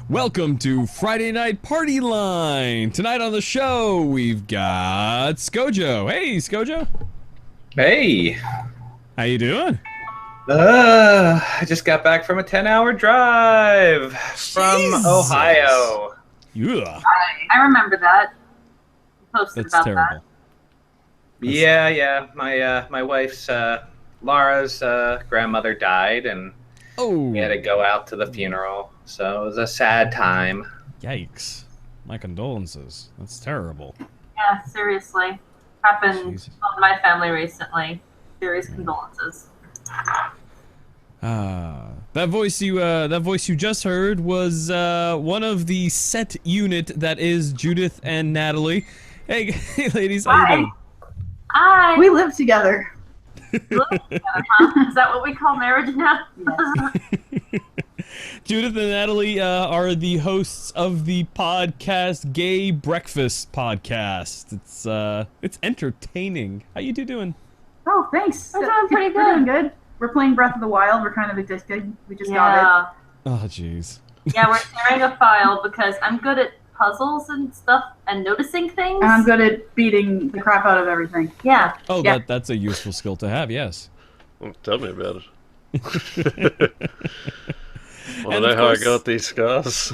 Welcome to Friday Night Party Line. Tonight on the show, we've got Skojo. Hey, Skojo. Hey. How you doing? I just got back from a 10-hour drive from Jesus. Ohio. Yeah. I remember that. You posted That's about terrible. Yeah. My wife's Laura's grandmother died, and Oh. we had to go out to the funeral. So it was a sad time. Yikes. My condolences. That's terrible. that. Yeah, seriously. Happened Jesus. on my family recently. Serious condolences. That voice you just heard was one of the set unit that is Judith and Natalie. Hey, hey ladies, how you doing? Hi. We live together. Huh? Is that what we call marriage now? Yes. Judith and Natalie are the hosts of the podcast Gay Breakfast Podcast. It's entertaining. How you two doing? Oh, thanks. We're doing pretty We're doing good. good. We're playing Breath of the Wild. We're kind of addicted. We just got Oh, jeez. Yeah, we're sharing a file because I'm good at puzzles and stuff and noticing things. it. And I'm good at beating the crap out of everything. Yeah. Oh, Yeah. that's a useful skill to have. Yes. Well, tell me about it. Want to And know of how I course- got these scars?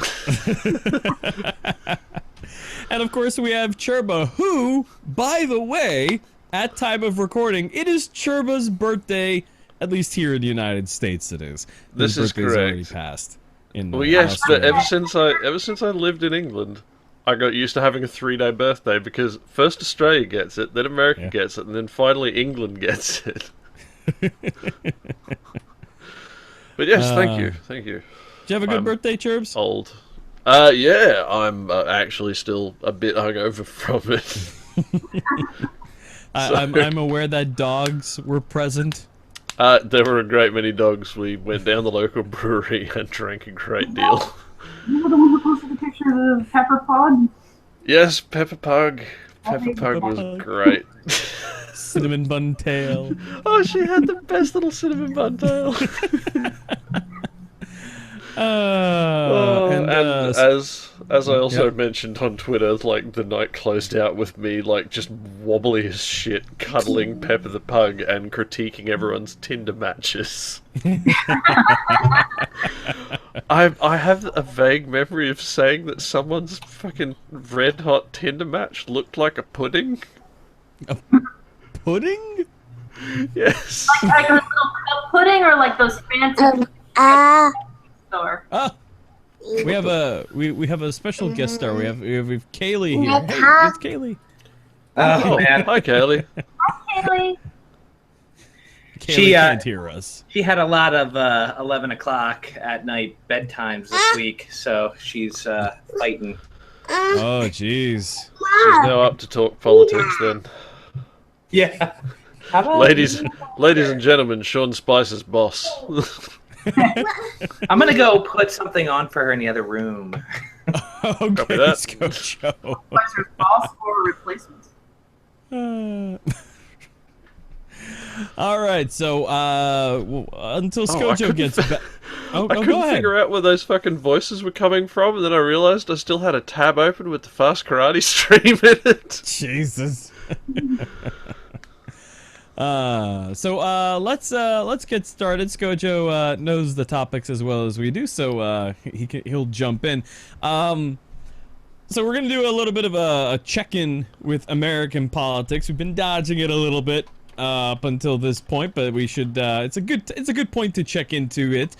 And of course we have Churba, who, by the way, at time of recording, it is Churba's birthday. At least here in the United States, it is. This His is birthday's already correct. passed. In Well, yes, but Australia. ever since I lived in England, I got used to having a 3-day birthday because first Australia gets it, then America Yeah. gets it, and then finally England gets it. But yes, thank you. Did you have a good I'm birthday, Churbs? Old. Yeah, I'm actually still a bit hungover from it. I'm aware that dogs were present. There were a great many dogs. We went down the local brewery and drank a great deal. You were the one who posted the picture of Pepper Pod? Yes, Peppa Pug. Peppa Pug was Pug. great. Cinnamon bun tail. Oh, she had the best little cinnamon bun tail. And, as I also yep. mentioned on Twitter, like the night closed out with me like just wobbly as shit, cuddling Peppa the Pug and critiquing everyone's Tinder matches. I have a vague memory of saying that someone's fucking red hot Tinder match looked like a pudding. pudding? Yes. Like a little cup pudding or like those fancy store. Ah, we have a special guest star. We have Kaylee here. Hey, it's Kaylee. Oh, man. Hi, Kaylee. Haley. Kaylee She, can't hear us. She had a lot of 11 o'clock at night bedtimes this week, so she's fighting. Oh, jeez. She's now up to talk politics then. Yeah. How about Ladies and gentlemen, Sean Spicer's boss. I'm gonna go put something on for her in the other room. Okay, that. let's go, Joe. Spicer's boss or replacement? All right, so until Skojo couldn't gets back. Oh, I go couldn't ahead. figure out where those fucking voices were coming from, and then I realized I still had a tab open with the Fast Karate stream in it. Jesus. Let's get started. Skojo knows the topics as well as we do, so he'll jump in. So we're gonna do a little bit of a check-in with American politics. We've been dodging it a little bit up until this point, but we should. It's a good point to check into it.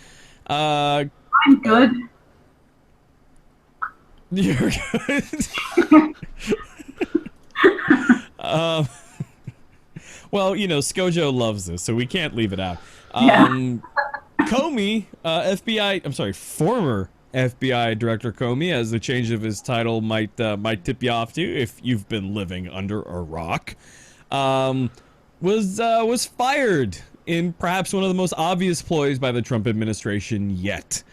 I'm good. You're good. Well, you know, Skojo loves this, so we can't leave it out. Comey, former FBI Director Comey, as the change of his title might tip you off to, if you've been living under a rock, was fired in perhaps one of the most obvious ploys by the Trump administration yet.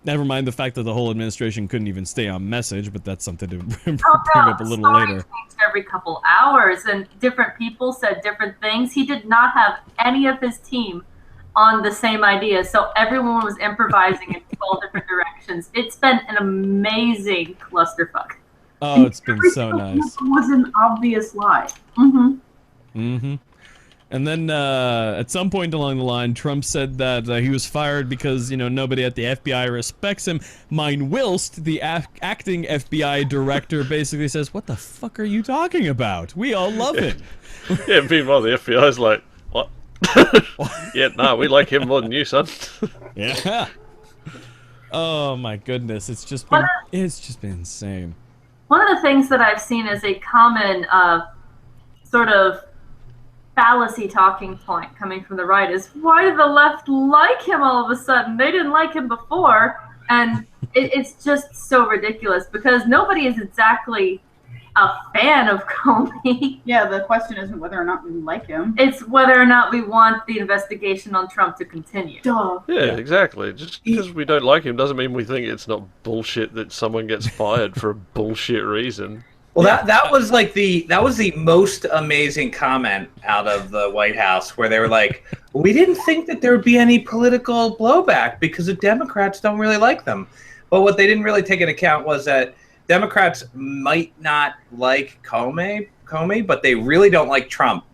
Never mind the fact that the whole administration couldn't even stay on message, but that's something to bring up a little later. Changed every couple hours, and different people said different things. He did not have any of his team on the same idea. So everyone was improvising in 12 different directions. It's been an amazing clusterfuck. Oh, it's been so Every nice. single one was an obvious lie. Mm-hmm. And then at some point along the line, Trump said that he was fired because, nobody at the FBI respects him. Mine whilst the acting FBI director basically says, "What the fuck are you talking about? We all love him." Yeah, meanwhile the FBI's like, what? Yeah, nah, we like him more than you, son. Yeah. Oh my goodness, it's just been insane. One of the things that I've seen as a common sort of fallacy talking point coming from the right is, why did the left like him all of a sudden? They didn't like him before. And it's just so ridiculous because nobody is exactly a fan of Comey. Yeah, the question isn't whether or not we like him. It's whether or not we want the investigation on Trump to continue. Duh. Yeah, exactly. Just because we don't like him doesn't mean we think it's not bullshit that someone gets fired for a bullshit reason. Well, that was like the most amazing comment out of the White House, where they were like, "We didn't think that there would be any political blowback because the Democrats don't really like them." But what they didn't really take into account was that Democrats might not like Comey, but they really don't like Trump.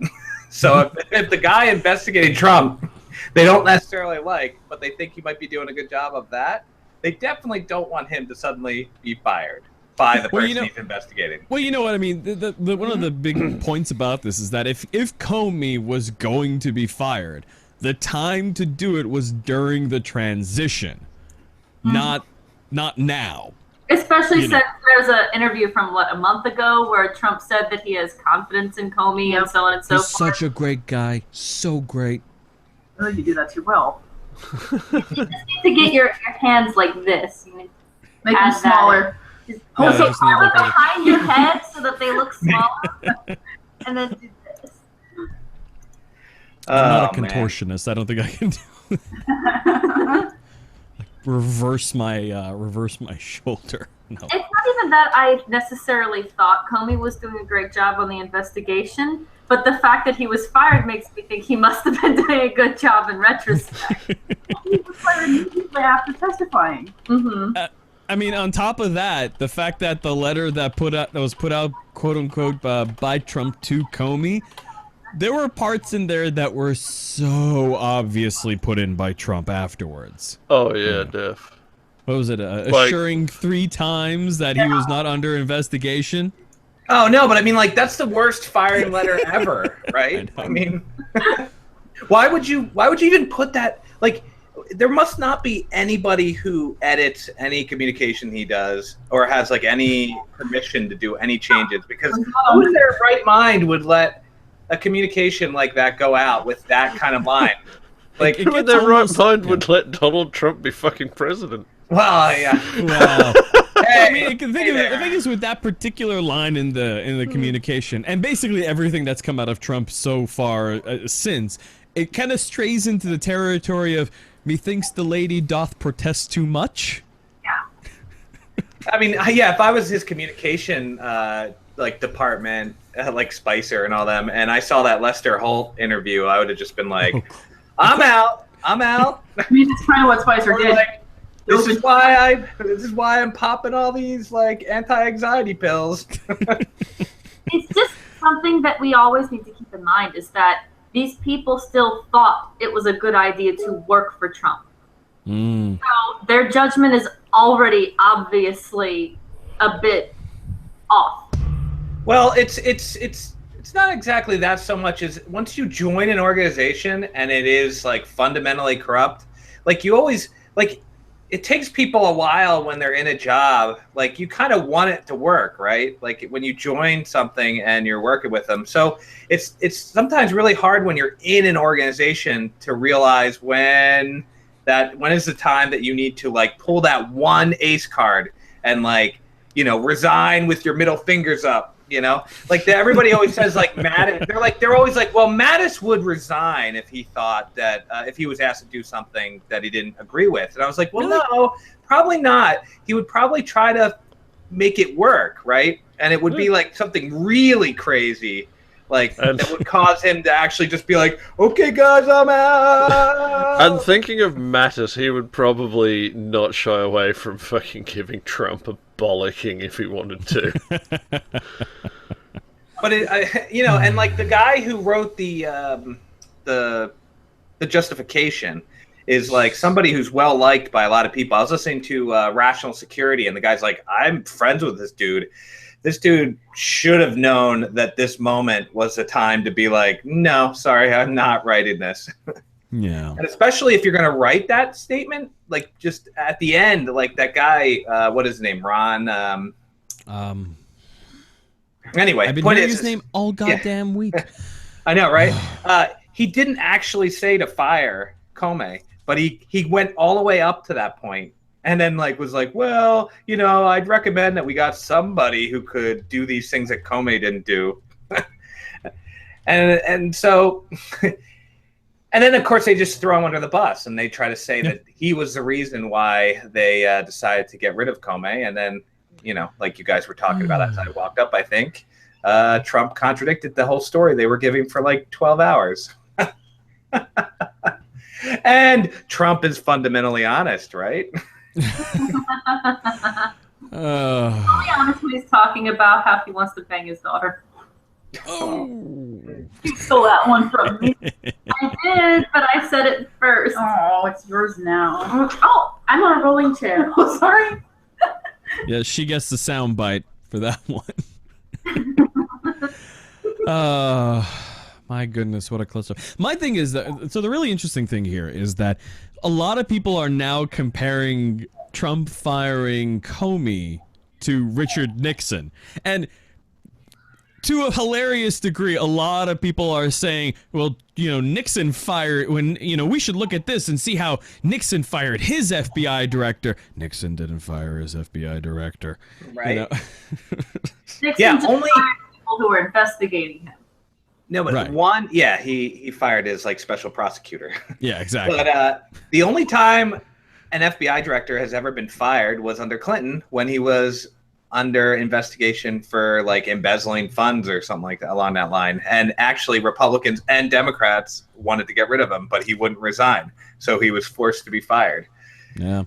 So if the guy investigating Trump, they don't necessarily like, but they think he might be doing a good job of that, they definitely don't want him to suddenly be fired by the person he's investigating. Well, you know what I mean? The one of the big points about this is that if Comey was going to be fired, the time to do it was during the transition, not now. Especially since there's an interview from, a month ago where Trump said that he has confidence in Comey and so on and so He's forth. such a great guy. So great. Oh, you do that too well. You just need to get your hands like this. You need to Make add them smaller. Just Yeah, also just need arm like it a- behind your head so that they look smaller. And then do this. I'm not a Oh, man. contortionist. I don't think I can do reverse my shoulder. No. It's not even that I necessarily thought Comey was doing a great job on the investigation, but the fact that he was fired makes me think he must have been doing a good job in retrospect. He was fired immediately after testifying. I mean, on top of that, the fact that the letter that was put out, quote unquote, by Trump to Comey, there were parts in there that were so obviously put in by Trump afterwards. Oh yeah, def. What was it? Assuring 3 times that he was not under investigation. Oh no, but I mean, like, that's the worst firing letter ever, right? I mean, why would you even put that? Like, there must not be anybody who edits any communication he does or has like any permission to do any changes, because who in their right mind would let a communication like that go out with that kind of line? Like, Who in their right mind would let Donald Trump be fucking president? well, yeah. Wow. Hey, I mean, the thing is with that particular line in the communication, and basically everything that's come out of Trump so far since, it kind of strays into the territory of methinks the lady doth protest too much. I mean, yeah, if I was his communication department, like Spicer and all them, and I saw that Lester Holt interview, I would have just been like, I'm out. I mean, it's kind of what Spicer Or did. like, this is why I'm popping all these like anti-anxiety pills. It's just something that we always need to keep in mind is that these people still thought it was a good idea to work for Trump. So their judgment is already obviously a bit off. Well, it's not exactly that so much as once you join an organization and it is like fundamentally corrupt, like you always like it takes people a while when they're in a job, like you kind of want it to work, right? Like when you join something and you're working with them. So it's sometimes really hard when you're in an organization to realize when is the time that you need to like pull that one ace card and like, resign with your middle fingers up. Like everybody always says, like Mattis. They're always like, well, Mattis would resign if he thought that if he was asked to do something that he didn't agree with. And I was like, well, no, probably not. He would probably try to make it work, right? And it would be like something really crazy like And- that would cause him to actually just be like, "Okay, guys, I'm out." And thinking of Mattis, he would probably not shy away from fucking giving Trump a bollocking if he wanted to. But and like the guy who wrote the justification is like somebody who's well liked by a lot of people. I was listening to Rational Security, and the guy's like, "I'm friends with this dude. This dude should have known that this moment was the time to be like, no, sorry, I'm not writing this." Yeah. And especially if you're going to write that statement, like just at the end, like that guy, what is his name, Ron? Anyway, I've been point hearing is, his name all goddamn week. I know, right? He didn't actually say to fire Comey, but he went all the way up to that point, and then was like, well, I'd recommend that we got somebody who could do these things that Comey didn't do, and so, and then of course they just throw him under the bus and they try to say that he was the reason why they decided to get rid of Comey, and then like you guys were talking about as I walked up, I think Trump contradicted the whole story they were giving for like 12 hours. And Trump is fundamentally honest, right? Honestly, he's talking about how he wants to bang his daughter. You stole that one from me. I did, but I said it first. Oh, it's yours now. Oh, I'm on a rolling chair. Oh, sorry. Yeah, she gets the sound bite for that one. My goodness, what a close up. My thing is that, so the really interesting thing here is that a lot of people are now comparing Trump firing Comey to Richard Nixon. And to a hilarious degree, a lot of people are saying, well, Nixon fired when, we should look at this and see how Nixon fired his FBI director. Nixon didn't fire his FBI director. Right. Nixon just fired people who were investigating him. No, but right. he fired his special prosecutor. Yeah, exactly. But the only time an FBI director has ever been fired was under Clinton, when he was under investigation for embezzling funds or something like that along that line. And actually Republicans and Democrats wanted to get rid of him, but he wouldn't resign. So he was forced to be fired. Yeah.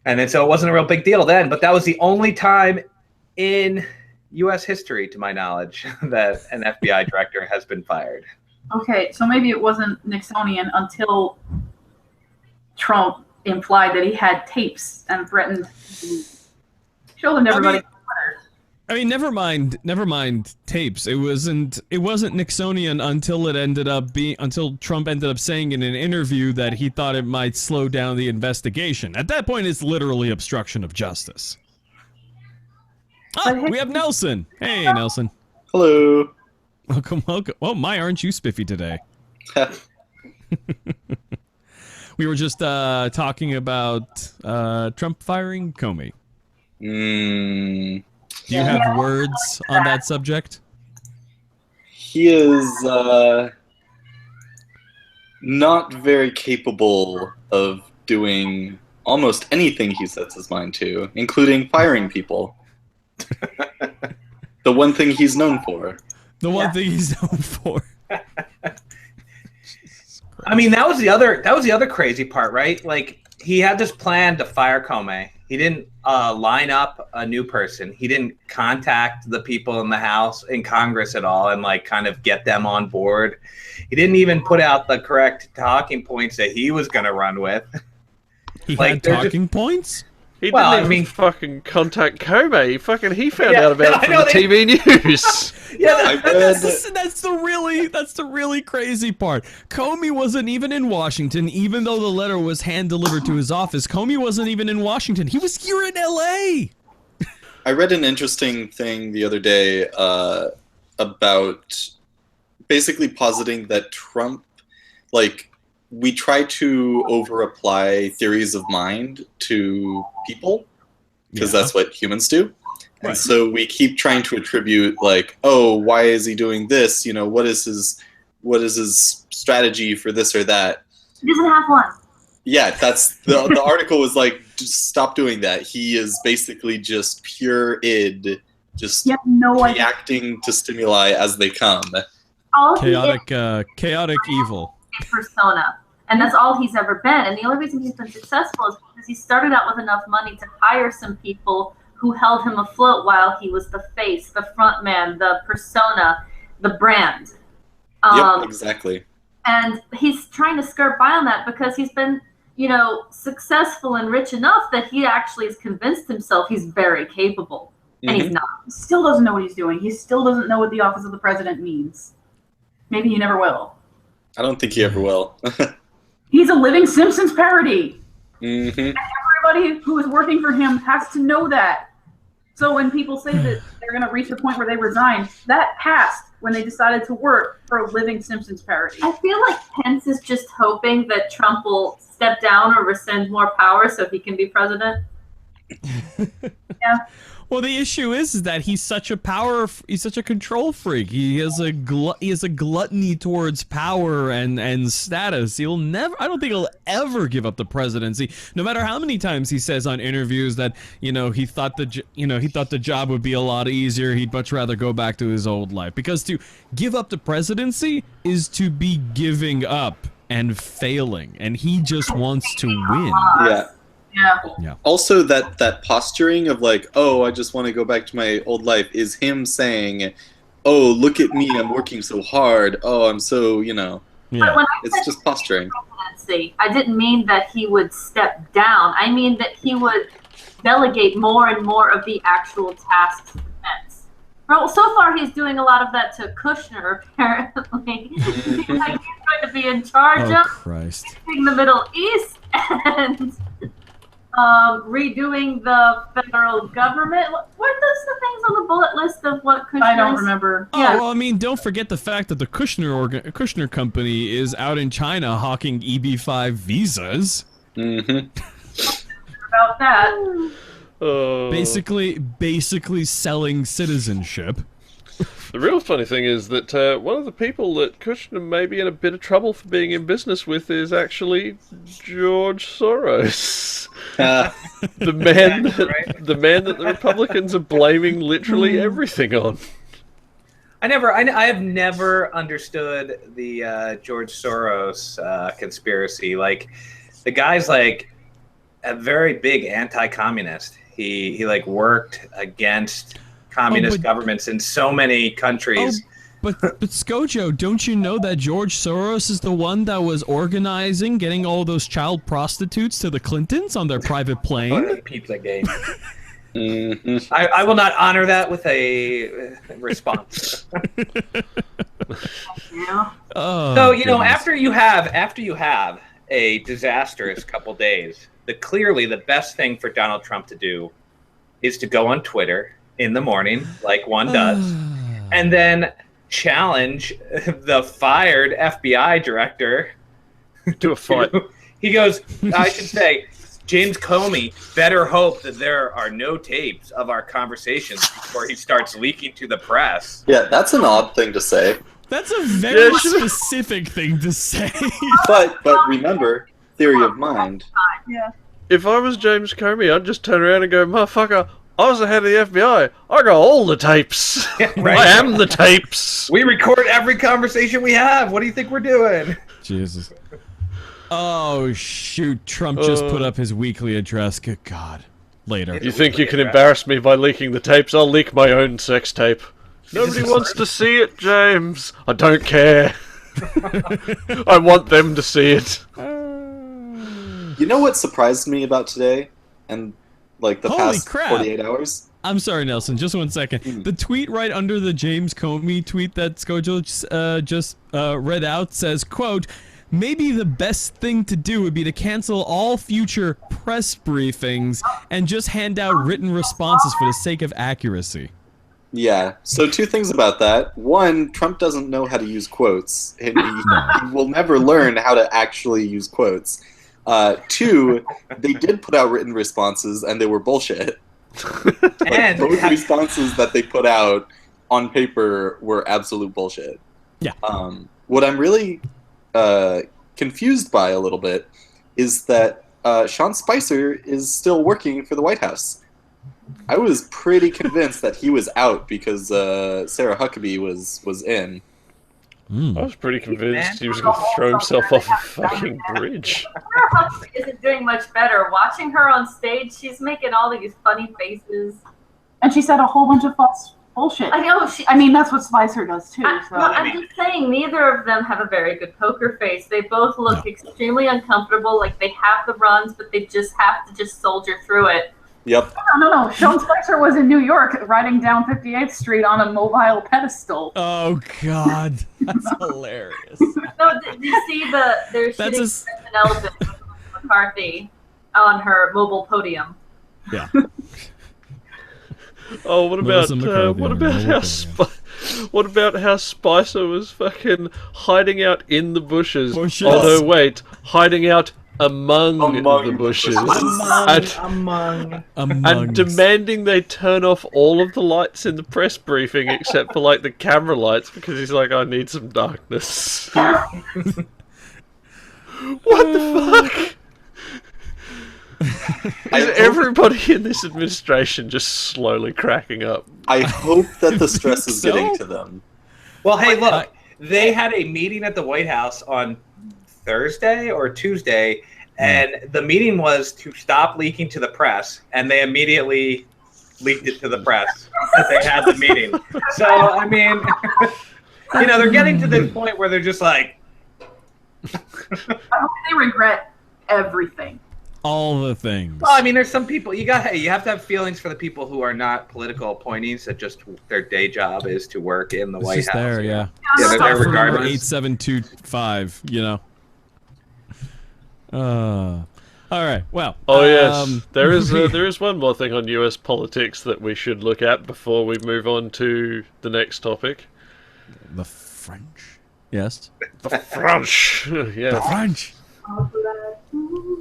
And then so it wasn't a real big deal then, but that was the only time in U.S. history, to my knowledge, that an FBI director has been fired. Okay, so maybe it wasn't Nixonian until Trump implied that he had tapes and threatened to show them to everybody. I mean, never mind tapes. It wasn't Nixonian until Trump ended up saying in an interview that he thought it might slow down the investigation. At that point, it's literally obstruction of justice. We have Nelson. Hey, Nelson. Hello. Welcome. Oh, my, aren't you spiffy today? We were just talking about Trump firing Comey. Do you have words on that subject? He is not very capable of doing almost anything he sets his mind to, including firing people. The one thing he's known for. The one thing he's known for. I mean, that was the other crazy part, right? He had this plan to fire Comey. He didn't line up a new person. He didn't contact the people in the House, in Congress at all, and kind of get them on board. He didn't even put out the correct talking points that he was going to run with. He had talking points? He didn't even fucking contact Comey. He found out about it from the TV news. That's the really crazy part. Comey wasn't even in Washington, even though the letter was hand delivered to his office. Comey wasn't even in Washington. He was here in LA. I read an interesting thing the other day about basically positing that Trump, we try to over-apply theories of mind to people, because that's what humans do. Right. And so we keep trying to attribute, oh, why is he doing this? What is his strategy for this or that? He doesn't have one. Yeah, that's the article was just stop doing that. He is basically just pure id, just reacting to stimuli as they come. all he chaotic evil. is a persona. And that's all he's ever been. And the only reason he's been successful is because he started out with enough money to hire some people who held him afloat while he was the face, the front man, the persona, the brand. Yep, exactly. And he's trying to skirt by on that because he's been, successful and rich enough that he actually has convinced himself he's very capable. And he's not. He still doesn't know what he's doing. He still doesn't know what the office of the president means. Maybe he never will. I don't think he ever will. He's a living Simpsons parody. Mm-hmm. And everybody who is working for him has to know that. So when people say that they're going to reach the point where they resign, that passed when they decided to work for a living Simpsons parody. I feel like Pence is just hoping that Trump will step down or rescind more power so he can be president. Yeah. Well, the issue is that he's such a control freak. He has a gluttony towards power and status. I don't think he'll ever give up the presidency, no matter how many times he says on interviews that he thought the job would be a lot easier. He'd much rather go back to his old life, because to give up the presidency is to be giving up and failing, and he just wants to win. Yeah. Also, that posturing of like, oh, I just want to go back to my old life, is him saying, oh, look at me, I'm working so hard. Oh, I'm so, Yeah. But when I It's said just posturing. presidency, I didn't mean that he would step down. I mean that he would delegate more and more of the actual tasks to Pence. Well, so far he's doing a lot of that to Kushner, apparently. He's going to be in charge Oh, of Christ. fixing the Middle East and redoing the federal government. What are the things on the bullet list of what Kushner I don't is? remember. Oh, well, I mean, don't forget the fact that the Kushner company is out in China hawking EB-5 visas. Mm-hmm. About that. Basically selling citizenship. The real funny thing is that one of the people that Kushner may be in a bit of trouble for being in business with is actually George Soros. The man that the Republicans are blaming literally everything on. I have never understood the George Soros conspiracy. Like, the guy's like a very big anti-communist. He like worked against communist governments in so many countries. But Skojo, don't you know that George Soros is the one that was organizing getting all those child prostitutes to the Clintons on their private plane? Pizza game. Mm-hmm. I will not honor that with a response. Yeah. Oh, So goodness. after you have a disastrous couple days, clearly the best thing for Donald Trump to do is to go on Twitter in the morning, like one does, and then challenge the fired FBI director To a fight. He goes, I should say, James Comey better hope that there are no tapes of our conversations before he starts leaking to the press. Yeah, that's an odd thing to say. That's a very specific thing to say. But remember, theory of mind. Yeah. If I was James Comey, I'd just turn around and go, motherfucker, I was the head of the FBI. I got all the tapes. Yeah, right. I am the tapes. We record every conversation we have. What do you think we're doing? Jesus. Oh, shoot. Trump just put up his weekly address. Good God. Later. You think you can embarrass me by leaking the tapes? I'll leak my own sex tape. Nobody wants to see it, James. I don't care. I want them to see it. You know what surprised me about today and like the Holy past crap. 48 hours? I'm sorry, Nelson. Just 1 second. The tweet right under the James Comey tweet that Skojo just read out says, quote, maybe the best thing to do would be to cancel all future press briefings and just hand out written responses for the sake of accuracy. Yeah, so two things about that. One, Trump doesn't know how to use quotes. He will never learn how to actually use quotes. Two, they did put out written responses and they were bullshit. And Both responses that they put out on paper were absolute bullshit. Yeah. What I'm really confused by a little bit is that Sean Spicer is still working for the White House. I was pretty convinced that he was out because Sarah Huckabee was in. I was pretty convinced he was going to throw himself off a fucking bridge. Humphrey isn't doing much better. Watching her on stage, she's making all these funny faces. And she said a whole bunch of false bullshit. I know. I mean, that's what Spicer does too. So. I'm just saying, neither of them have a very good poker face. They both look extremely uncomfortable, like they have the runs, but they just have to just soldier through it. Yep. No. Sean Spicer was in New York riding down 58th Street on a mobile pedestal. Oh, God. That's hilarious. No, did you see they're shooting Elvin with McCarthy on her mobile podium? Yeah. Oh, what about how Spicer was fucking hiding out in the bushes? Bushes. Oh no, wait, hiding out among the bushes, and demanding they turn off all of the lights in the press briefing except for like the camera lights because he's like, I need some darkness. What the fuck? Is everybody in this administration just slowly cracking up? I hope that the stress is getting to them. Well, hey, look, they had a meeting at the White House on Thursday or Tuesday, and the meeting was to stop leaking to the press, and they immediately leaked it to the press that they had the meeting. So, I mean, they're getting to this point where they're just like... I hope they regret everything. All the things. Well, I mean, there's some people you have to have feelings for the people who are not political appointees that just their day job is to work in the White House. There, yeah. Yeah, they're there regardless. 8725, All right. Well. Oh yes, there is one more thing on U.S. politics that we should look at before we move on to the next topic. The French. Yes. The French. Yeah. The French.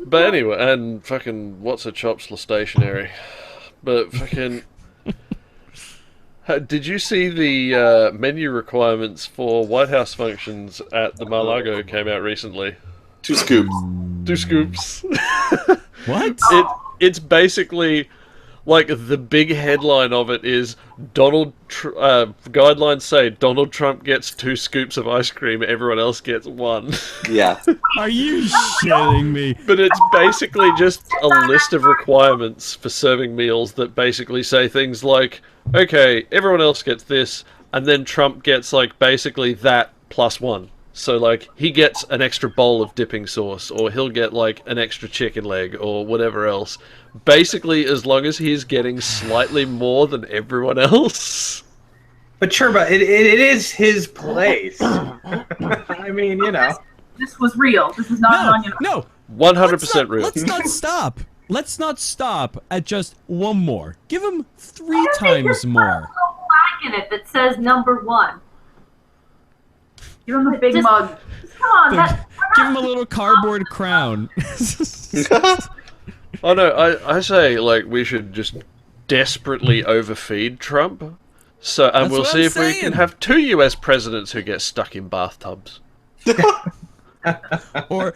But anyway, and fucking what's a chops la stationary. But fucking, did you see the menu requirements for White House functions at the Mar-a-Lago came out recently? 2 scoops. 2 scoops. What? It's basically like the big headline of it is guidelines say Donald Trump gets 2 scoops of ice cream, everyone else gets 1. Yeah. Are you shitting me? But it's basically just a list of requirements for serving meals that basically say things like, okay, everyone else gets this, and then Trump gets like basically that plus 1. So like he gets an extra bowl of dipping sauce, or he'll get like an extra chicken leg, or whatever else. Basically, as long as he's getting slightly more than everyone else. But Churba, it is his place. I mean, This was real. This is not onion. No. 100% real. Let's not stop. Let's not stop at just one more. Give him 3 times more. Flag in it that says number 1. Give him the big mug. Come on, Give him a little cardboard crown. Oh no, I say like we should just desperately overfeed Trump. And we'll see if we can have 2 US presidents who get stuck in bathtubs. or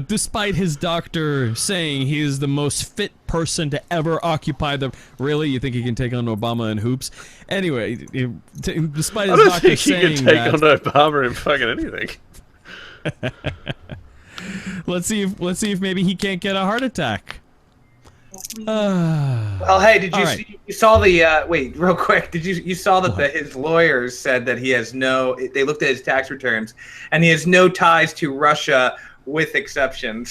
despite his doctor saying he is the most fit person to ever occupy the... Really? You think he can take on Obama in hoops? Anyway, despite his doctor saying I don't think he can take on Obama in fucking anything. Let's see if maybe he can't get a heart attack. Well, hey, did you see? You saw the wait, real quick. You saw that his lawyers said that he has no? They looked at his tax returns, and he has no ties to Russia, with exceptions.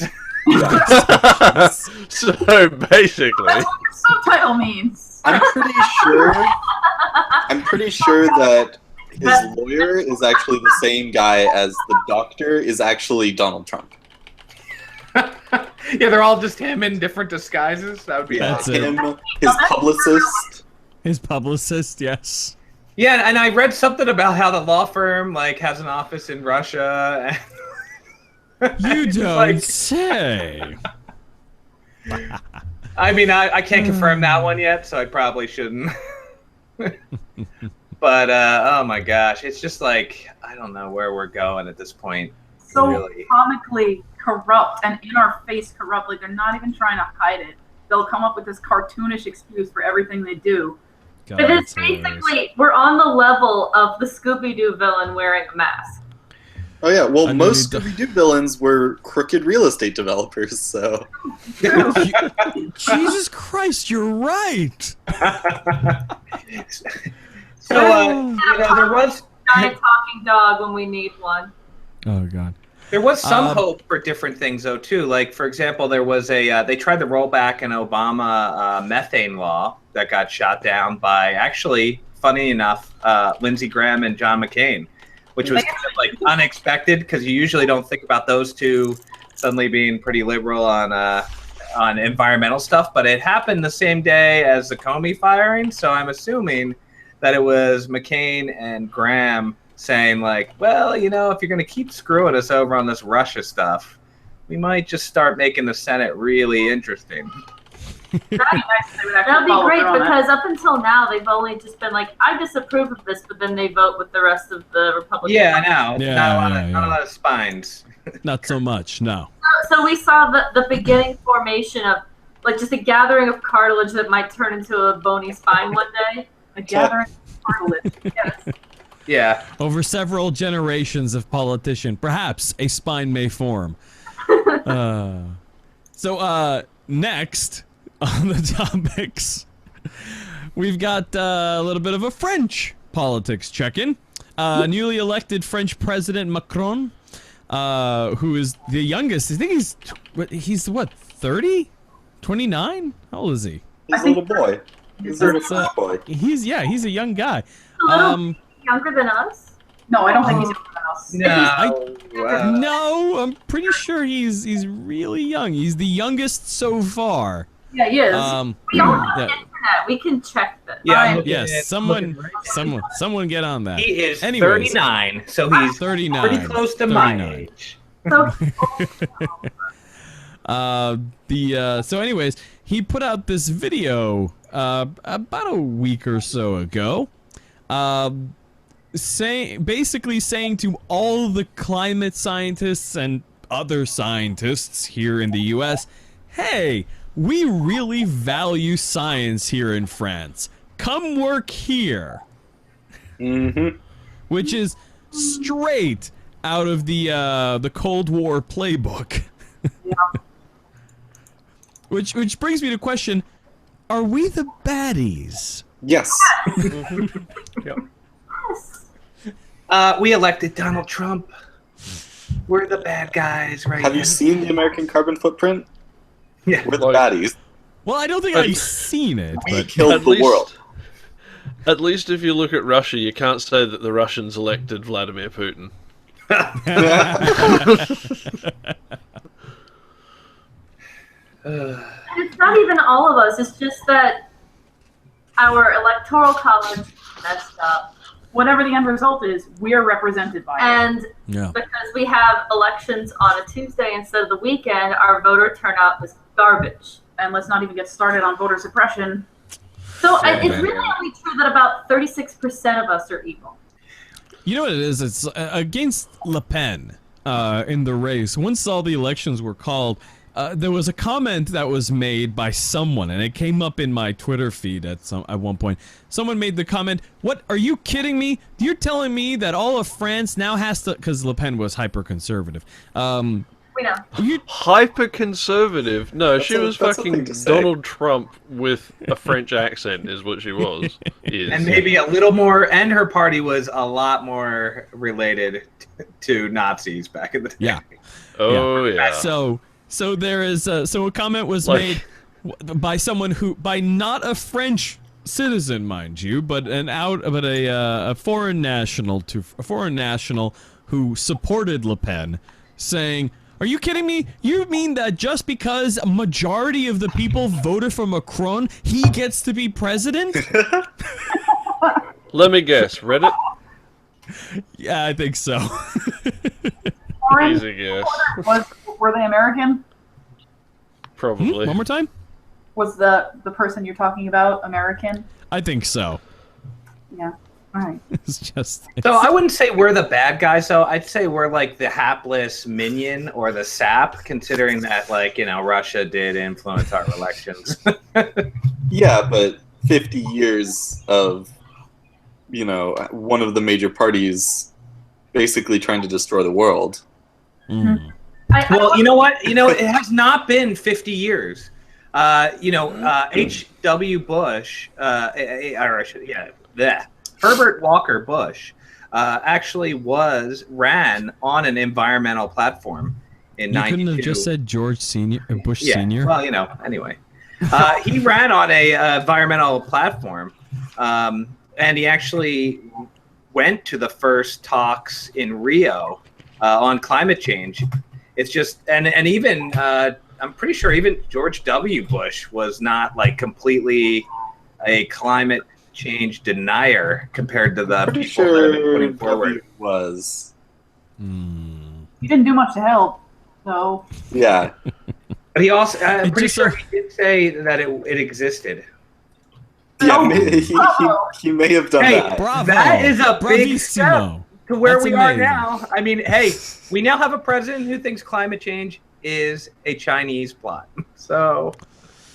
So basically, That's what the subtitle means. I'm pretty sure that his lawyer is actually the same guy as the doctor is actually Donald Trump. Yeah, they're all just him in different disguises. That would be That's awesome. Him, his publicist. His publicist, yes. Yeah, and I read something about how the law firm has an office in Russia. You don't say. I mean, I can't confirm that one yet, so I probably shouldn't. But oh my gosh, it's just like I don't know where we're going at this point. So really. comically corrupt and in our face corrupt. Like they're not even trying to hide it. They'll come up with this cartoonish excuse for everything they do. God, But it's that's hilarious. basically, we're on the level of the Scooby-Doo villain wearing a mask. Oh yeah, well, I mean, most it- Scooby-Doo villains were crooked real estate developers, so Jesus Christ, you're right. So there was Giant talking dog when we need one. Oh God. some Um, hope for different things though too. Like for example, there was a they tried to roll back an Obama methane law that got shot down by actually, funny enough, Lindsey Graham and John McCain, which was kind of like unexpected because you usually don't think about those two suddenly being pretty liberal on environmental stuff. But it happened the same day as the Comey firing, so I'm assuming that it was McCain and Graham saying like, well, if you're going to keep screwing us over on this Russia stuff, we might just start making the Senate really interesting. That'd be nice if they would actually That'd be follow great through on that. because up until now they've only just been like, I disapprove of this, but then they vote with the rest of the Republicans. Yeah, I know. Yeah, Not a lot of spines. Not so much. No. So we saw the beginning formation of like just a gathering of cartilage that might turn into a bony spine one day. A gathering of cartilage. Yes. Yeah. Over several generations of politician, perhaps a spine may form. So next on the topics, we've got a little bit of a French politics check-in. Newly elected French President Macron, who is the youngest. I think he's what, 30? 29? How old is he? he's a little boy. He's a little That's, boy. He's a young guy. A little younger than us. No, I don't think he's in the house. No. No, I'm pretty sure he's really young. He's the youngest so far. Yeah, he is. We all have yeah. internet. We can check this. Yeah, I'm Fine. looking Yes, at- someone looking right someone get on that. He is Anyways. 39, so he's 39. pretty close to my 39. age. So So anyways, he put out this video about a week or so ago, basically saying to all the climate scientists and other scientists here in the US, hey, we really value science here in France. Come work here. Mm-hmm. Which is straight out of the Cold War playbook. Which brings me to question: are we the baddies? Yes. We elected Donald Trump. We're the bad guys, right? Have you seen the American carbon footprint? Yeah. We're the Like- baddies. Well, I don't think I've seen it, We but killed the world. At least if you look at Russia, you can't say that the Russians elected Vladimir Putin. it's not even all of us. It's just that our electoral college messed up, Whatever the end result is, we're represented by it. and yeah. because we have elections on a Tuesday instead of the weekend, our voter turnout was garbage. And let's not even get started on voter suppression. So Yeah, it's man. really only true that about 36% of us are evil. You know what it is? It's against Le Pen in the race. Once all the elections were called, there was a comment that was made by someone, and it came up in my Twitter feed at one point. Someone made the comment, "What, are you kidding me? You're telling me that all of France now has to..." Because Le Pen was hyper-conservative. We know. Hyper-conservative? No, she was that's a fucking thing to say. Donald Trump with a French accent is what she was. Is. And maybe a little more, and her party was a lot more related to Nazis back in the day. Yeah. Oh, yeah. So there is so a comment was Like- made by someone who, by not a French citizen, mind you, but a foreign national who supported Le Pen, saying, "Are you kidding me? You mean that just because a majority of the people voted for Macron, he gets to be president?" Let me guess. Reddit? Yeah, I think so. Orange Easy guess. were they American? Probably. One more time? Was the person you're talking about American? I think so. Yeah. All right. It's just. So I wouldn't say we're the bad guys, though. I'd say we're like the hapless minion or the sap, considering that, Russia did influence our elections. Yeah, but 50 years of, one of the major parties basically trying to destroy the world. Mm. Well, you know what? It has not been 50 years. H.W. Bush, Herbert Walker Bush, actually ran on an environmental platform in 92. You couldn't have just said Bush Senior? Well, anyway. He ran on a environmental platform, and he actually went to the first talks in Rio on climate change. It's just, and even, I'm pretty sure even George W. Bush was not like completely a climate change denier compared to the people that have been putting forward. Was. He didn't do much to help, so. Yeah. But he also, I'm pretty sure he did say that it existed. Yeah, he may have done that. Bravo. That is a big step to where That's we amazing. are now. I mean, hey, we now have a president who thinks climate change is a Chinese plot. So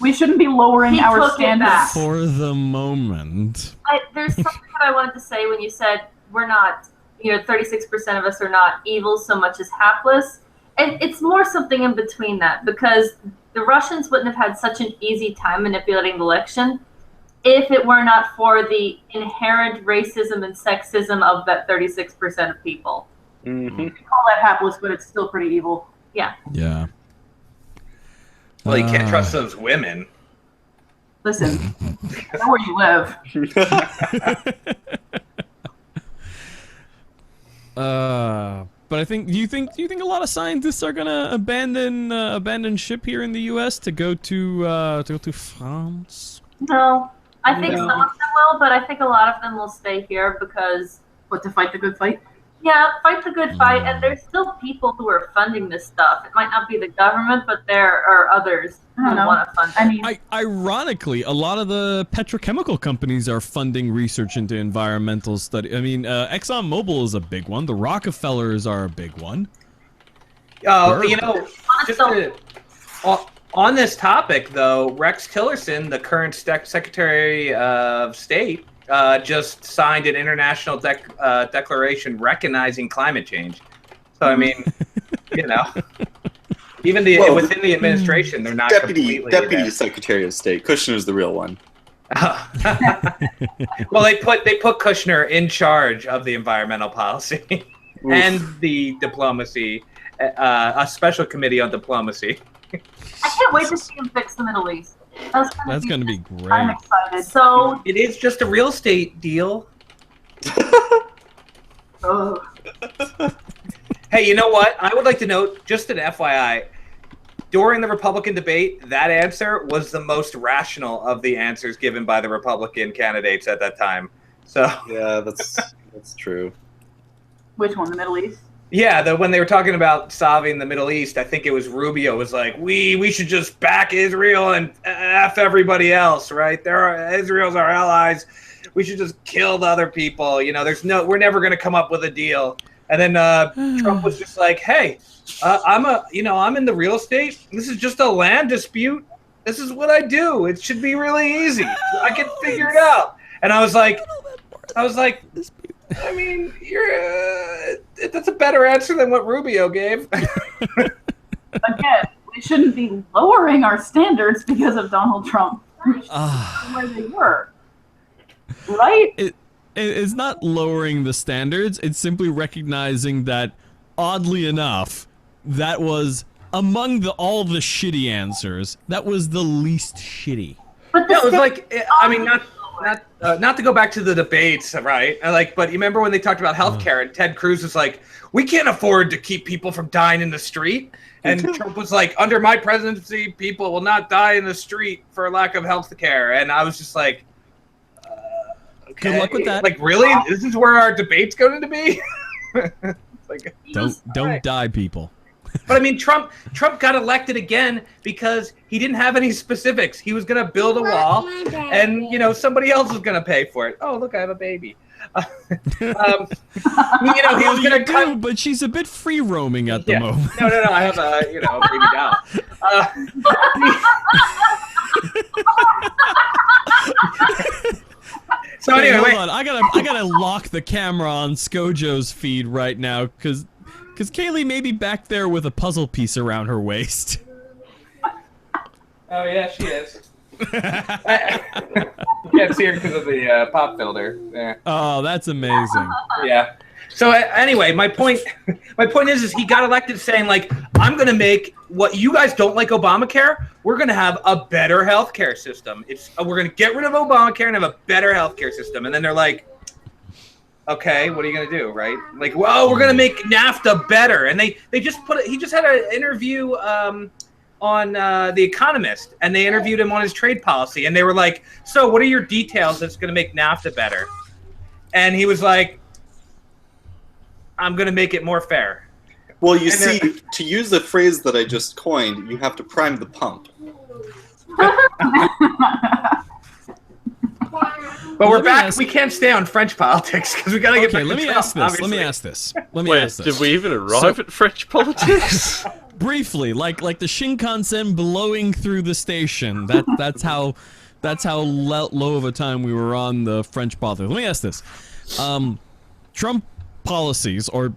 we shouldn't be lowering our standards. For the moment. There's something that I wanted to say when you said we're not, 36% of us are not evil so much as hapless. And it's more something in between that, because the Russians wouldn't have had such an easy time manipulating the election if it were not for the inherent racism and sexism of that 36% of people. Mm-hmm. You can call that hapless, but it's still pretty evil. Yeah. Yeah. Well, you can't trust those women. Listen, I know where you live. But I think, do you think a lot of scientists are gonna abandon ship here in the U.S. to go to France? No, I think some of them will, but I think a lot of them will stay here because to fight the good fight? Yeah, fight the good fight, and there's still people who are funding this stuff. It might not be the government, but there are others who want to fund it. I mean, ironically, a lot of the petrochemical companies are funding research into environmental study. I mean, ExxonMobil is a big one. The Rockefellers are a big one. On this topic, though, Rex Tillerson, the current Secretary of State, just signed an international declaration recognizing climate change. So, I mean, even within the administration, they're not Deputy Secretary of State. Kushner's the real one. Well, they put Kushner in charge of the environmental policy and the diplomacy, a special committee on diplomacy. I can't wait to see him fix the Middle East. That's going to be great. I'm excited. So it is just a real estate deal. Hey, you know what? I would like to note, just an FYI, during the Republican debate, that answer was the most rational of the answers given by the Republican candidates at that time. So yeah, that's true. Which one, the Middle East? Yeah, when they were talking about solving the Middle East, I think it was Rubio was like, we should just back Israel and F everybody else, right? Israel's our allies. We should just kill the other people. We're never going to come up with a deal. And then Trump was just like, hey, I'm in the real estate. This is just a land dispute. This is what I do. It should be really easy. I can figure it out. And I was like, I mean, that's a better answer than what Rubio gave. Again, we shouldn't be lowering our standards because of Donald Trump. Where they were. Right? It's not lowering the standards. It's simply recognizing that, oddly enough, that was, among all the shitty answers, that was the least shitty. But it was like, I mean, not to go back to the debates, right? But you remember when they talked about healthcare and Ted Cruz was like, we can't afford to keep people from dying in the street. And Trump was like, under my presidency, people will not die in the street for lack of healthcare. And I was just like, okay. Good luck with that. Like, really? This is where our debate's going to be? Don't die, people. But I mean, Trump got elected again because he didn't have any specifics. He was going to build a wall, and somebody else was going to pay for it. Oh, look, I have a baby. He was going to cut. But she's a bit free roaming at the moment. No. I have a baby doll. anyway, hold wait. on. I gotta lock the camera on ScoJo's feed right now, cause Kaylee may be back there with a puzzle piece around her waist. Oh yeah, she is. You can't see her because of the pop filter. Yeah. Oh, that's amazing. Yeah. So anyway, my point is he got elected saying like, I'm gonna make what you guys don't like Obamacare. We're gonna have a better healthcare system. We're gonna get rid of Obamacare and have a better healthcare system. And then they're like, okay, what are you gonna do, right? Like, well, we're gonna make NAFTA better. And he just had an interview on The Economist, and they interviewed him on his trade policy, and they were like, so what are your details that's gonna make NAFTA better? And he was like, I'm going to make it more fair. Well, you see, to use the phrase that I just coined, you have to prime the pump. But we're back. We can't stay on French politics because we got to get back to Let me Trump, ask this. obviously. Let me ask this. Wait, did we even arrive at French politics? Briefly, like the Shinkansen blowing through the station. That's how low of a time we were on the French politics. Let me ask this. Trump policies, or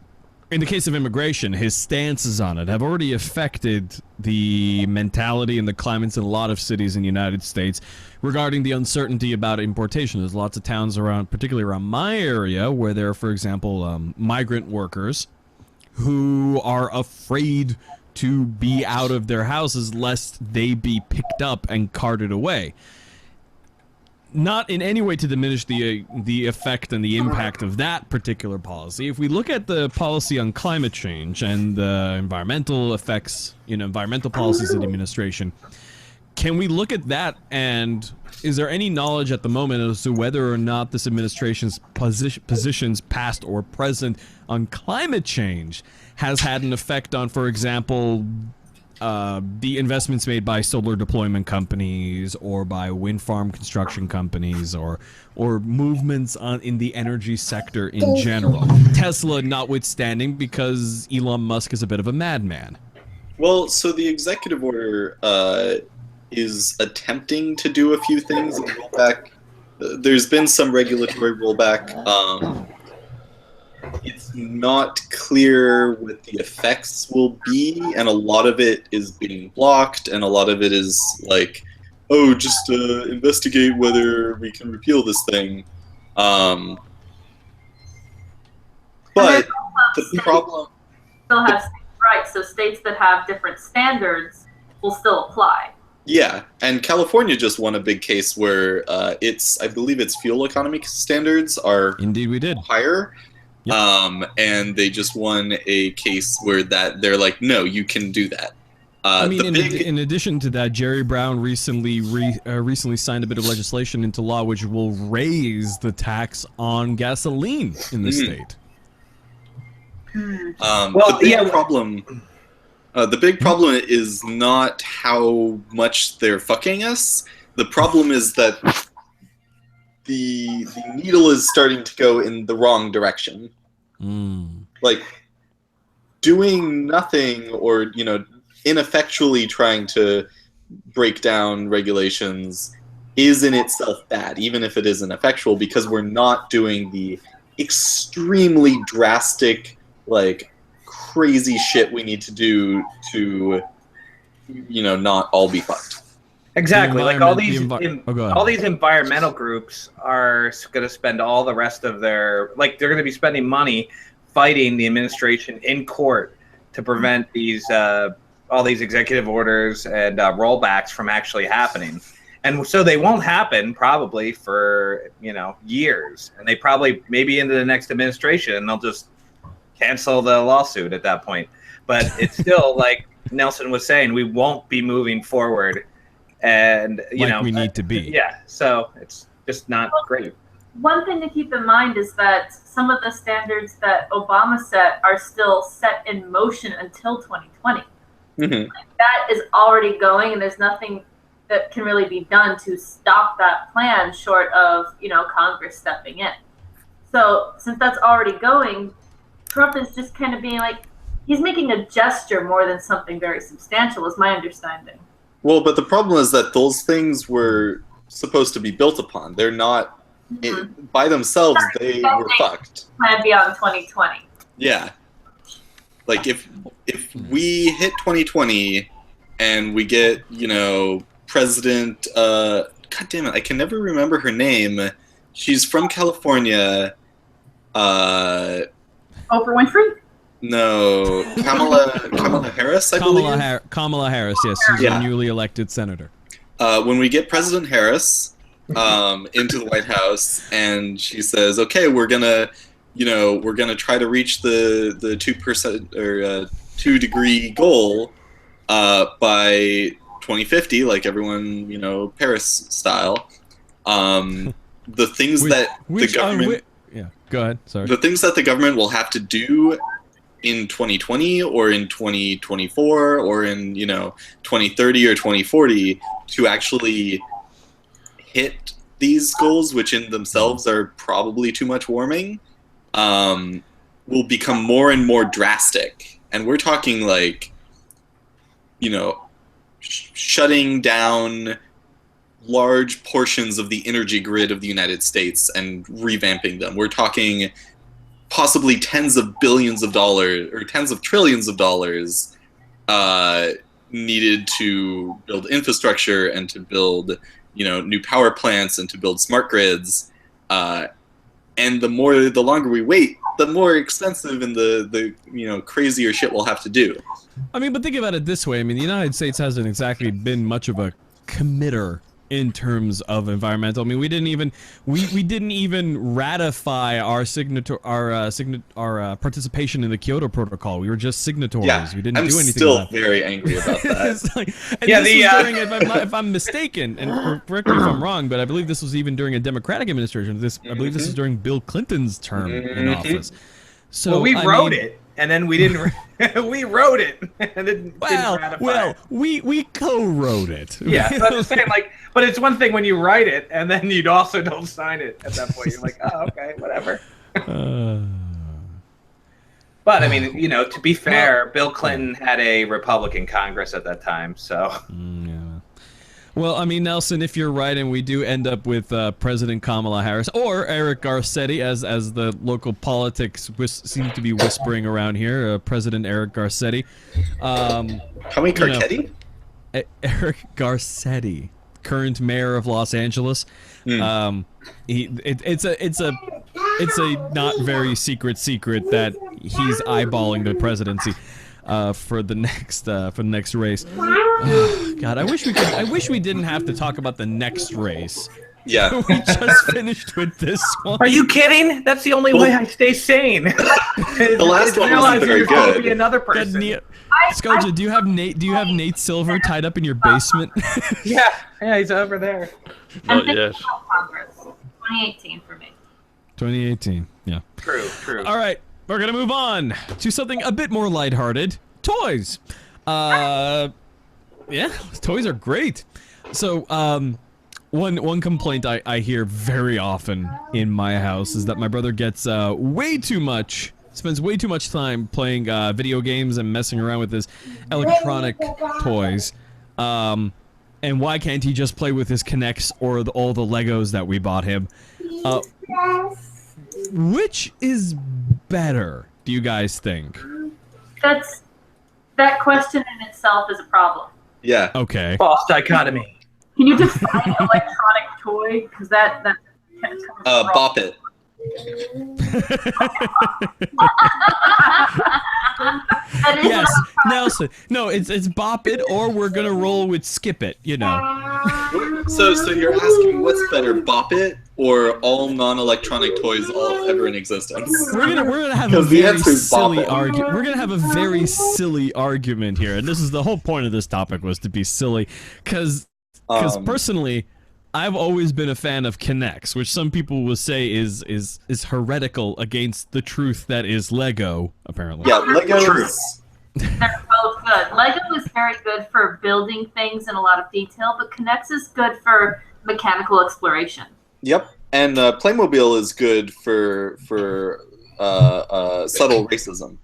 in the case of immigration, his stances on it, have already affected the mentality and the climates in a lot of cities in the United States regarding the uncertainty about importation. There's lots of towns around, particularly around my area, where there are, for example, migrant workers who are afraid to be out of their houses lest they be picked up and carted away. Not in any way to diminish the effect and the impact of that particular policy. If we look at the policy on climate change and the environmental effects, environmental policies of the administration, can we look at that, and is there any knowledge at the moment as to whether or not this administration's positions, past or present, on climate change has had an effect on, for example, the investments made by solar deployment companies or by wind farm construction companies or movements in the energy sector in general? Tesla notwithstanding, because Elon Musk is a bit of a madman. Well, so the executive order is attempting to do a few things. Rollback. There's been some regulatory rollback. It's not clear what the effects will be, and a lot of it is being blocked, and a lot of it is like, oh, just investigate whether we can repeal this thing. But the problem... Still have states' rights, so states that have different standards will still apply. Yeah, and California just won a big case where I believe its fuel economy standards are Indeed we did. higher. Yep. And they just won a case where they're like, no, you can do that. I mean, in addition to that, Jerry Brown recently signed a bit of legislation into law which will raise the tax on gasoline in the state. The big problem is not how much they're fucking us. The problem is that the needle is starting to go in the wrong direction. Like, doing nothing or, ineffectually trying to break down regulations is in itself bad, even if it is ineffectual, because we're not doing the extremely drastic, like, crazy shit we need to do to, not all be fucked. Exactly. Like all these environmental groups are going to spend all the rest of they're going to be spending money fighting the administration in court to prevent these all these executive orders and rollbacks from actually happening. And so they won't happen probably for, years. And they probably maybe into the next administration, and they'll just cancel the lawsuit at that point. But it's still, like Nelson was saying, we won't be moving forward. And we need to be. Yeah, so it's just not great. One thing to keep in mind is that some of the standards that Obama set are still set in motion until 2020. Mm-hmm. That is already going, and there's nothing that can really be done to stop that plan short of Congress stepping in. So since that's already going, Trump is just kind of being like, he's making a gesture more than something very substantial, is my understanding. Well, but the problem is that those things were supposed to be built upon. They're not by themselves, they were fucked. Plan beyond 2020. Yeah. Like if we hit 2020 and we get, President God damn it, I can never remember her name. She's from California. Oprah Winfrey? No, Kamala Harris, I believe. Kamala Harris, yes, she's a newly elected senator. When we get President Harris into the White House, and she says, "Okay, we're gonna try to reach the 2% or 2-degree goal by 2050, like everyone, Paris style." The things that the government, go ahead. Sorry. the things that the government will have to do in 2020 or in 2024 or in 2030 or 2040 to actually hit these goals, which in themselves are probably too much warming, will become more and more drastic. And we're talking like, shutting down large portions of the energy grid of the United States and revamping them. We're talking possibly tens of billions of dollars or tens of trillions of dollars needed to build infrastructure and to build, new power plants and to build smart grids. And the longer we wait, the more expensive and the crazier shit we'll have to do. I mean, but think about it this way. I mean, the United States hasn't exactly been much of a committer in terms of environmental. I mean, we didn't even ratify our participation in the Kyoto Protocol. We were just signatories. Yeah, We didn't I'm do anything. still about very angry about that. It's like, and this was during, if I'm mistaken, and correct me if I'm wrong, but I believe this was even during a Democratic administration. I believe this was during Bill Clinton's term in office. So we wrote it, and then we didn't. We wrote it, and didn't ratify. Well, we co-wrote it. Yeah, that's what I'm saying. Like, but it's one thing when you write it, and then you also don't sign it at that point. You're like, oh, okay, whatever. But I mean, to be fair, Bill Clinton had a Republican Congress at that time, so. Yeah. Well, I mean, Nelson, if you're right, and we do end up with President Kamala Harris or Eric Garcetti, as the local politics seem to be whispering around here, President Eric Garcetti. How many Garcetti? Eric Garcetti, current mayor of Los Angeles. It's a not very secret that he's eyeballing the presidency for the next race. God, I wish we didn't have to talk about the next race. Yeah. We just finished with this one. Are you kidding? That's the only way I stay sane. The last one wasn't very good. Be another person. Scoja, do you have Nate Silver tied up in your basement? Yeah, he's over there. I'm Not thinking yet. about Congress. 2018 for me. 2018, yeah. True. All right, we're gonna move on to something a bit more lighthearted. Toys. Yeah, toys are great. So, one complaint I hear very often in my house is that my brother gets spends way too much time playing video games and messing around with his electronic toys. And why can't he just play with his Kinects or all the Legos that we bought him? Which is better, do you guys think? That question in itself is a problem. Yeah. Okay. False dichotomy. Can you define electronic toy? Because that Bop It. Yes, Nelson. No, it's Bop It, or we're gonna roll with Skip It. So you're asking what's better, Bop It or all non-electronic toys all ever in existence? We're gonna have a very silly argument. We're gonna have a very silly argument here, and this is the whole point of this topic, was to be silly, because personally, I've always been a fan of Kinects, which some people will say is heretical against the truth that is Lego, apparently. Yeah, Lego is... They're both good. Lego is very good for building things in a lot of detail, but Kinects is good for mechanical exploration. Yep, and Playmobil is good for subtle racism.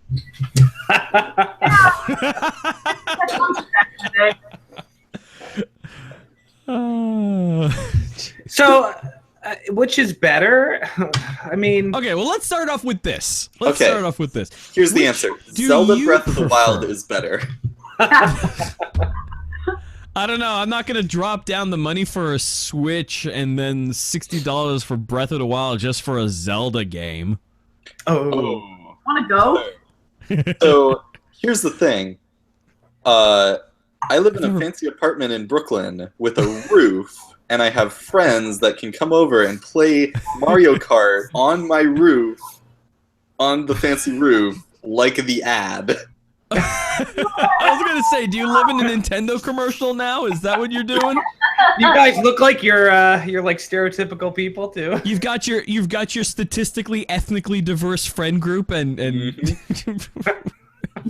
So, Which is better? I mean, Okay, well, let's start off with this. Here's the answer. do Zelda you Breath of the Wild prefer? is better. I don't know. I'm not gonna drop down the money for a Switch and then $60 for Breath of the Wild just for a Zelda game. oh. Want to go? So here's the thing. I live in a fancy apartment in Brooklyn with a roof, and I have friends that can come over and play Mario Kart on my roof, on the fancy roof, like the ad. I was gonna say, do you live in a Nintendo commercial now? Is that what you're doing? You guys look like you're like stereotypical people too. You've got your statistically ethnically diverse friend group and Daddy's in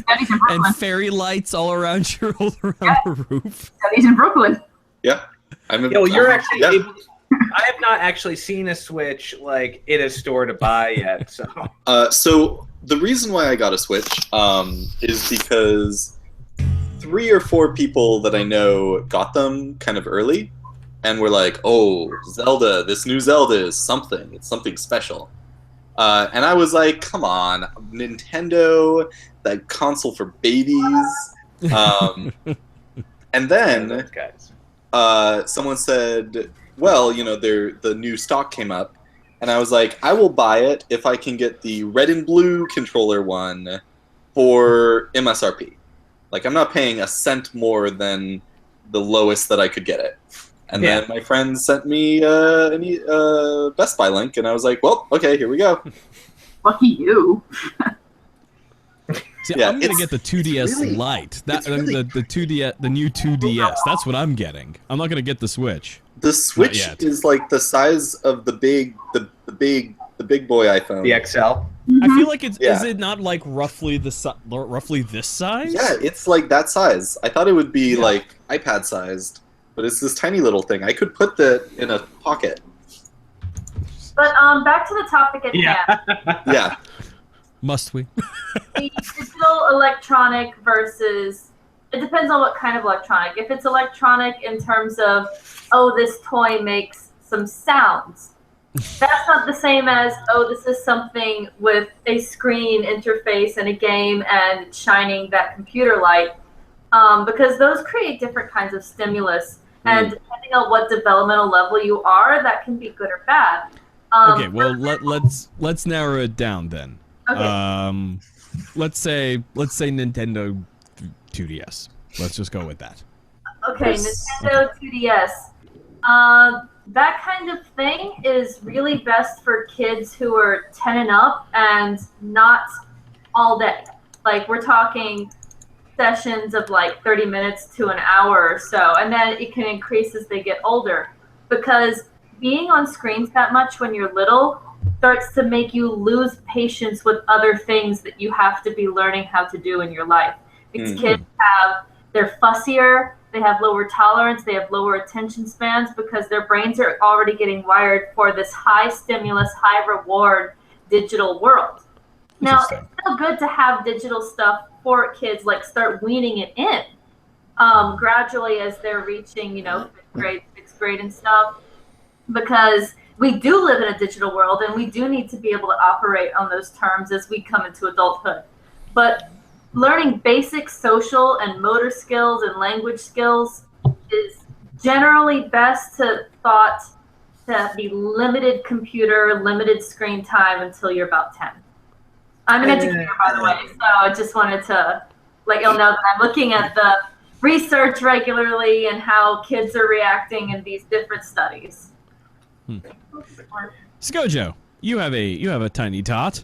and Brooklyn. fairy lights all around the roof. Daddy's in Brooklyn. Yeah. Yo, you're actually yeah. able, I have not actually seen a Switch like in a store to buy yet. So the reason why I got a Switch is because 3 or 4 people that I know got them kind of early, and were like, "Oh, Zelda! This new Zelda is something. It's something special." And I was like, "Come on, Nintendo, that console for babies." And then Those guys. someone said, "Well, you know, the new stock came up." And I was like, I will buy it if I can get the red and blue controller one for MSRP. Like, I'm not paying a cent more than the lowest that I could get it. And then my friend sent me a Best Buy link, and I was like, well, okay, here we go. Lucky you. See, Yeah, I'm gonna it's- get the 2DS really- Lite. it's really- The 2DS, the new 2DS. That's what I'm getting. I'm not gonna get the Switch. The Switch yet. is like the size of the big boy iPhone. The XL. I feel like it's Yeah. is it not like roughly this size? Yeah, it's like that size. I thought it would be like iPad sized, but it's this tiny little thing. I could put that in a pocket. But back to the topic at hand. Yeah. Must we? The digital electronic versus, it depends on what kind of electronic. If it's electronic in terms of, oh, this toy makes some sounds, that's not the same as, oh, this is something with a screen interface and a game and shining that computer light, because those create different kinds of stimulus. And depending on what developmental level you are, that can be good or bad. Okay, well let's narrow it down then. Okay. Let's say Nintendo 2DS. Let's just go with that. Okay, Nintendo 2DS. That kind of thing is really best for kids who are 10 and up and not all day. Like, we're talking sessions of like 30 minutes to an hour or so, and then it can increase as they get older, because being on screens that much when you're little starts to make you lose patience with other things that you have to be learning how to do in your life. Because kids they're fussier, they have lower tolerance, they have lower attention spans, because their brains are already getting wired for this high stimulus, high reward digital world. Now, it's still good to have digital stuff for kids, like start weaning it in gradually as they're reaching, 5th grade, 6th grade and stuff, because we do live in a digital world and we do need to be able to operate on those terms as we come into adulthood. But learning basic social and motor skills and language skills is generally best thought to be limited computer, limited screen time until you're about 10. I'm an educator, by the way, so I just wanted to let y'all know that I'm looking at the research regularly and how kids are reacting in these different studies. Scojo, you have a tiny tot.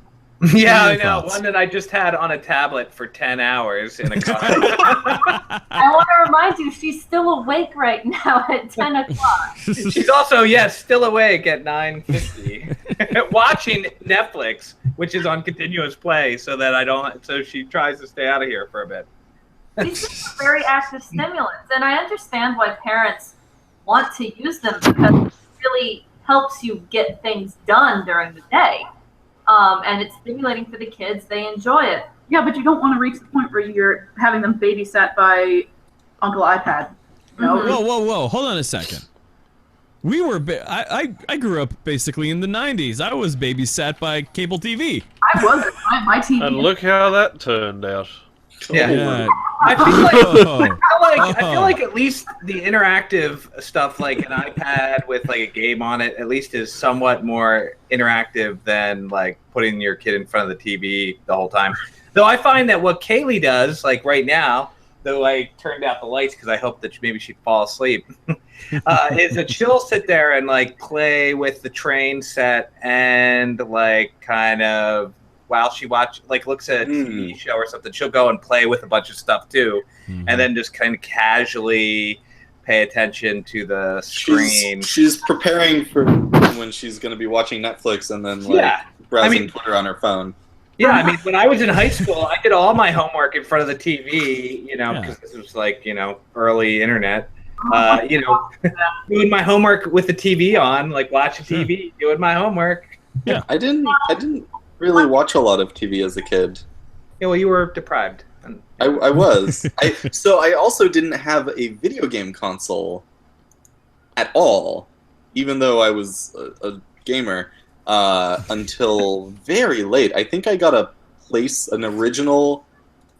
Yeah, I your know. thoughts? One that I just had on a tablet for 10 hours in a car. I want to remind you, she's still awake right now at 10 o'clock. She's also, still awake at 9:50, watching Netflix, which is on continuous play, so she tries to stay out of here for a bit. These are very active stimulants, and I understand why parents want to use them, because it really helps you get things done during the day. And it's stimulating for the kids. They enjoy it. Yeah, but you don't want to reach the point where you're having them babysat by Uncle iPad. No. Whoa! Hold on a second. We were. I grew up basically in the '90s. I was babysat by cable TV. I wasn't. My TV. And look how that turned out. Yeah. I feel like Oh. I feel like at least the interactive stuff, like an iPad with like a game on it, at least is somewhat more interactive than like putting your kid in front of the TV the whole time. Though I find that what Kaylee does, like right now, though I turned out the lights because I hoped that maybe she'd fall asleep, is that she'll sit there and like play with the train set and like kind of while she looks at a TV show or something, she'll go and play with a bunch of stuff too, and then just kind of casually pay attention to the screen. She's preparing for when she's going to be watching Netflix and then browsing Twitter on her phone. Yeah, I mean, when I was in high school, I did all my homework in front of the TV, because this was like, early internet. Doing my homework with the TV on, like watching TV, doing my homework. Yeah, I didn't really watch a lot of TV as a kid. Yeah, well, you were deprived. I was. So I also didn't have a video game console at all, even though I was a gamer. Until very late. I think I got an original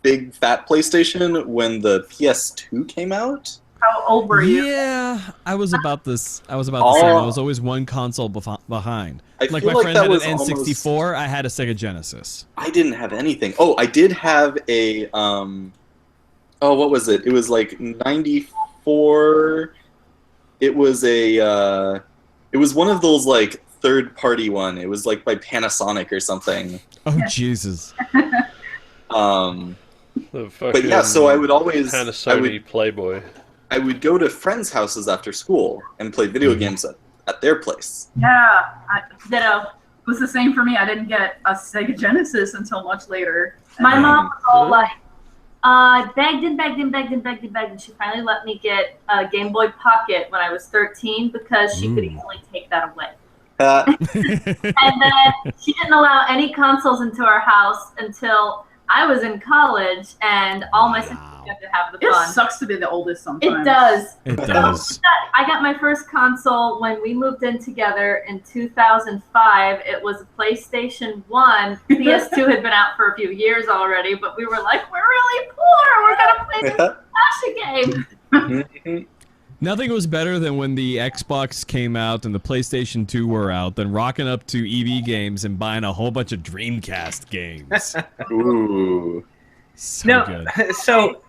big fat PlayStation when the PS2 came out. How old were you? Yeah, I was about the same. I was always one console behind. Like my friend had an N64, I had a Sega Genesis. I didn't have anything. Oh, I did have a what was it? It was like 94. It was it was one of those like third-party one. It was like by Panasonic or something. Oh Jesus! But yeah, so I would always Panasonic Playboy. I would go to friends' houses after school and play video games at their place. Yeah, ditto. It was the same for me. I didn't get a Sega Genesis until much later. My mom was all like, begged, and she finally let me get a Game Boy Pocket when I was 13 because she could easily take that away. And then she didn't allow any consoles into our house until I was in college, and all my sisters got to have the fun. It sucks to be the oldest sometimes. It does. It does. I got my first console when we moved in together in 2005. It was a PlayStation 1. PS2 had been out for a few years already, but we were like, we're really poor. We're going to play this Smash game. Nothing was better than when the Xbox came out and the PlayStation 2 were out than rocking up to EV Games and buying a whole bunch of Dreamcast games. Ooh. So good. So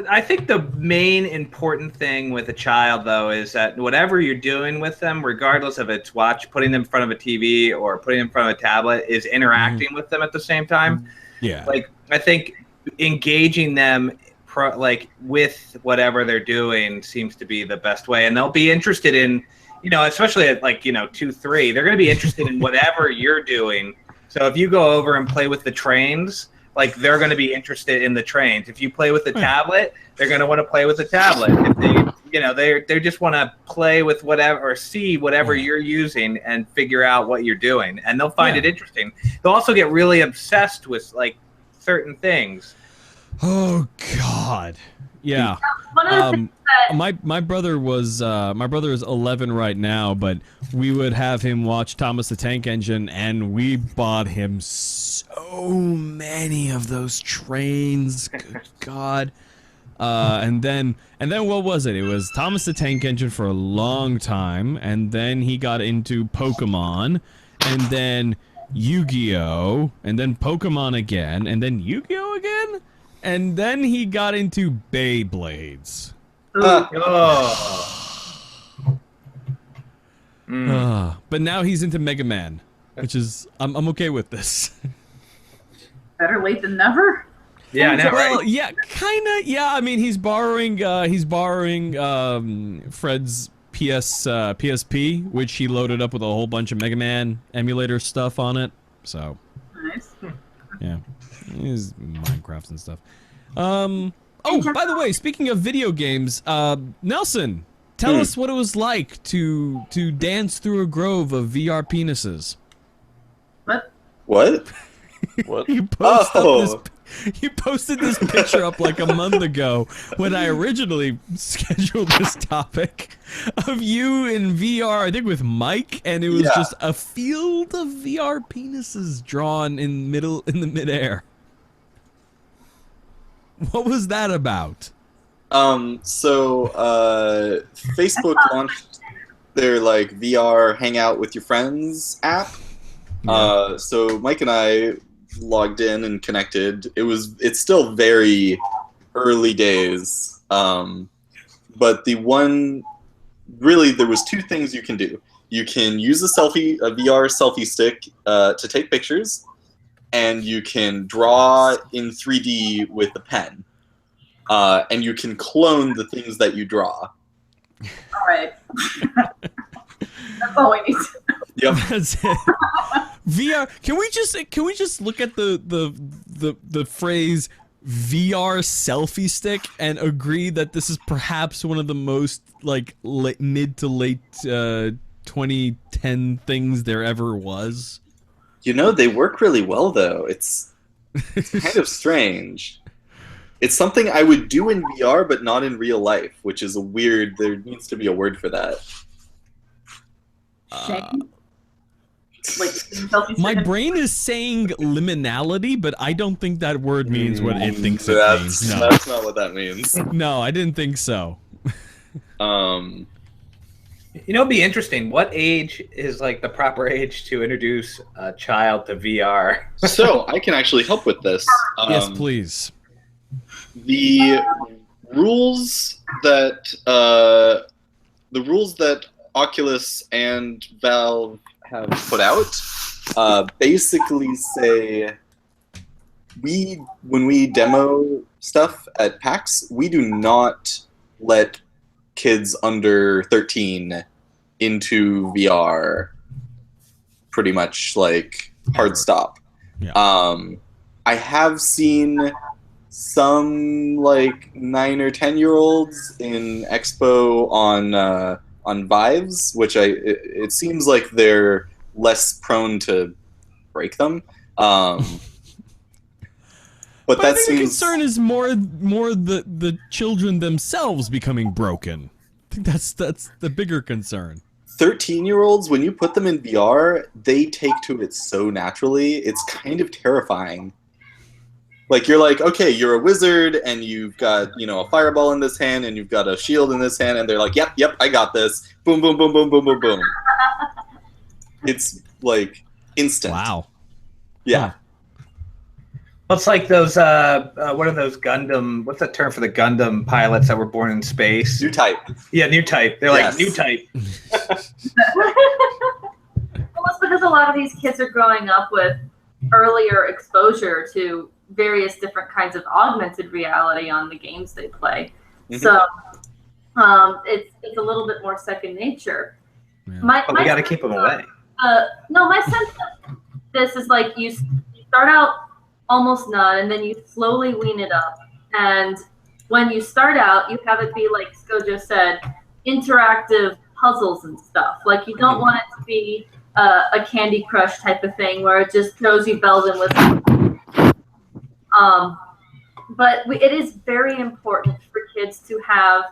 I think the main important thing with a child, though, is that whatever you're doing with them, regardless of it's putting them in front of a TV or putting them in front of a tablet, is interacting with them at the same time. Yeah. Like, I think engaging them with whatever they're doing seems to be the best way, and they'll be interested in, especially at 2-3, they're going to be interested in whatever you're doing. So if you go over and play with the trains, they're going to be interested in the trains. If you play with the tablet, they're going to want to play with the tablet. If they just want to play with whatever or see whatever you're using and figure out what you're doing, and they'll find it interesting. They'll also get really obsessed with certain things. Oh God, yeah. One of the things that My brother is 11 right now, but we would have him watch Thomas the Tank Engine, and we bought him so many of those trains. Good God. And then what was it? It was Thomas the Tank Engine for a long time, and then he got into Pokemon, and then Yu-Gi-Oh, and then Pokemon again, and then Yu-Gi-Oh again. And then he got into Beyblades. But now he's into Mega Man, which is I'm okay with this. Better late than never. Yeah, I know, Well, right? yeah, kind of. Yeah, I mean, he's borrowing Fred's PSP, which he loaded up with a whole bunch of Mega Man emulator stuff on it. So, Nice. yeah. Is Minecraft and stuff. Oh, by the way, speaking of video games, Nelson, tell us what it was like to dance through a grove of VR penises. What? What? What? You posted this picture up like a month ago when I originally scheduled this topic of you in VR, I think with Mike, and it was just a field of VR penises drawn in the midair. What was that about? Facebook launched their like VR Hangout with your friends app. So Mike and I logged in and connected. It's still very early days. But there was two things you can do. You can use a VR selfie stick to take pictures, and you can draw in 3D with a pen. And you can clone the things that you draw. All right. That's all we need. Yep. That's it. VR. Can we just look at the phrase VR selfie stick and agree that this is perhaps one of the most like mid to late 2010 things there ever was? You know, they work really well though. It's kind of strange. It's something I would do in VR, but not in real life, which is there needs to be a word for that. Shame. My brain is saying liminality, but I don't think that word means what it thinks it means. No. That's not what that means. No, I didn't think so. You know, it'd be interesting. What age is like the proper age to introduce a child to VR? So I can actually help with this. Yes, please. The rules that Oculus and Valve have put out basically say when we demo stuff at PAX, we do not let kids under 13 into VR. Pretty much like hard stop. Yeah. I have seen some like 9 or 10-year-olds in Expo on Vives, which it seems like they're less prone to break them. But that I think seems... the concern is more the children themselves becoming broken. I think that's the bigger concern. 13-year-olds, when you put them in VR, they take to it so naturally. It's kind of terrifying. Like, you're like, okay, you're a wizard, and you've got, a fireball in this hand, and you've got a shield in this hand, and they're like, yep, I got this. Boom, boom, boom, boom, boom, boom, boom. It's, like, instant. Wow. Yeah. Well, it's like those, what are those Gundam, what's that term for the Gundam pilots that were born in space? New type. Yeah, new type. They're like, new type. Well, it's because a lot of these kids are growing up with earlier exposure to various different kinds of augmented reality on the games they play. Mm-hmm. So it's a little bit more second nature. Yeah. But we got to keep them away. No, my sense of this is like you start out almost none, and then you slowly wean it up. And when you start out, you have it be, like Skojo said, interactive puzzles and stuff. Like, you don't want it to be a Candy Crush type of thing where it just shows you bells and whistles. But it is very important for kids to have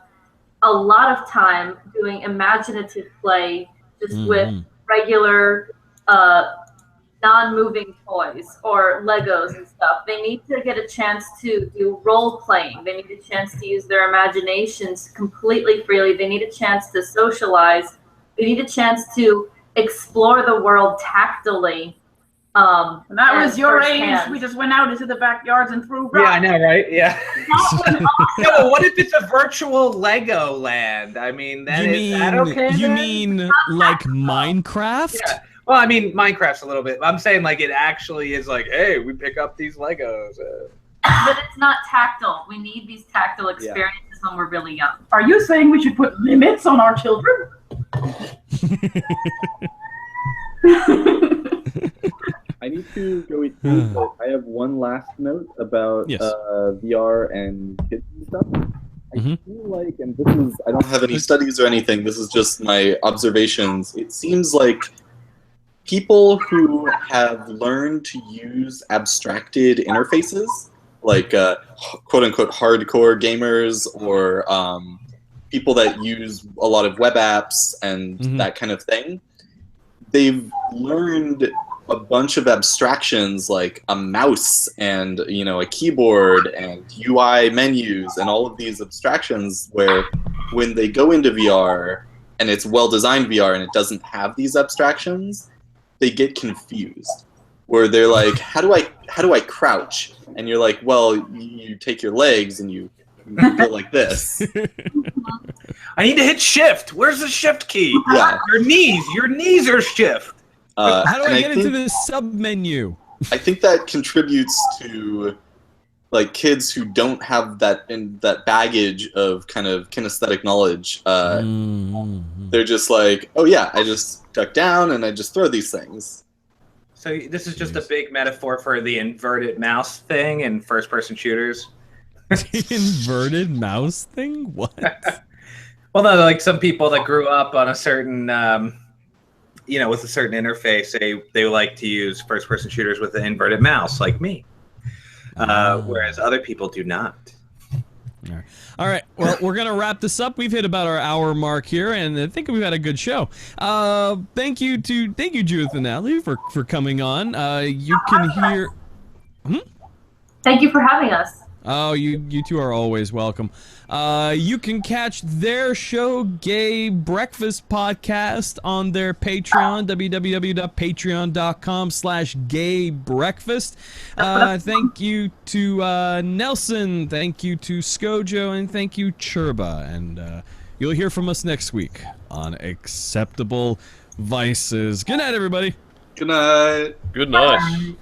a lot of time doing imaginative play just with regular non-moving toys or Legos and stuff. They need to get a chance to do role playing. They need a chance to use their imaginations completely freely. They need a chance to socialize. They need a chance to explore the world tactily. And that was your age. We just went out into the backyards and threw rocks. Yeah, I know, right? Yeah. Yeah, well, what if it's a virtual Lego land? I mean, is that okay? You mean like Minecraft? Yeah. Well, I mean, Minecraft's a little bit. I'm saying like it actually is like, hey, we pick up these Legos. But it's not tactile. We need these tactile experiences when we're really young. Are you saying we should put limits on our children? I need to go eat food, but I have one last note about VR and kids and stuff. I feel like, and this is, I don't have any studies or anything, this is just my observations. It seems like people who have learned to use abstracted interfaces, like quote-unquote hardcore gamers, or people that use a lot of web apps and that kind of thing, they've learned a bunch of abstractions like a mouse and a keyboard and UI menus and all of these abstractions, where when they go into VR and it's well-designed VR and it doesn't have these abstractions, they get confused, where they're like, how do I crouch? And you're like, well, you take your legs and you go like this. I need to hit shift. Where's the shift key? Yeah. Your knees are shift. How do I get into this sub menu? I think that contributes to like kids who don't have that baggage of kind of kinesthetic knowledge. They're just like, oh yeah, I just duck down and I just throw these things. So this is just a big metaphor for the inverted mouse thing in first-person shooters. The inverted mouse thing? What? Well, no, like some people that grew up on a certain, with a certain interface, they like to use first-person shooters with an inverted mouse, like me. Whereas other people do not. All right. Well, we're gonna wrap this up. We've hit about our hour mark here, and I think we've had a good show. Thank you, Judith and Allie, for coming on. You can hear. Thank you for having us. Oh, you two are always welcome. You can catch their show, Gay Breakfast Podcast, on their Patreon, www.patreon.com/gaybreakfast. Thank you to Nelson, thank you to Skojo, and thank you, Churba. And you'll hear from us next week on Acceptable Vices. Good night, everybody. Good night. Good night.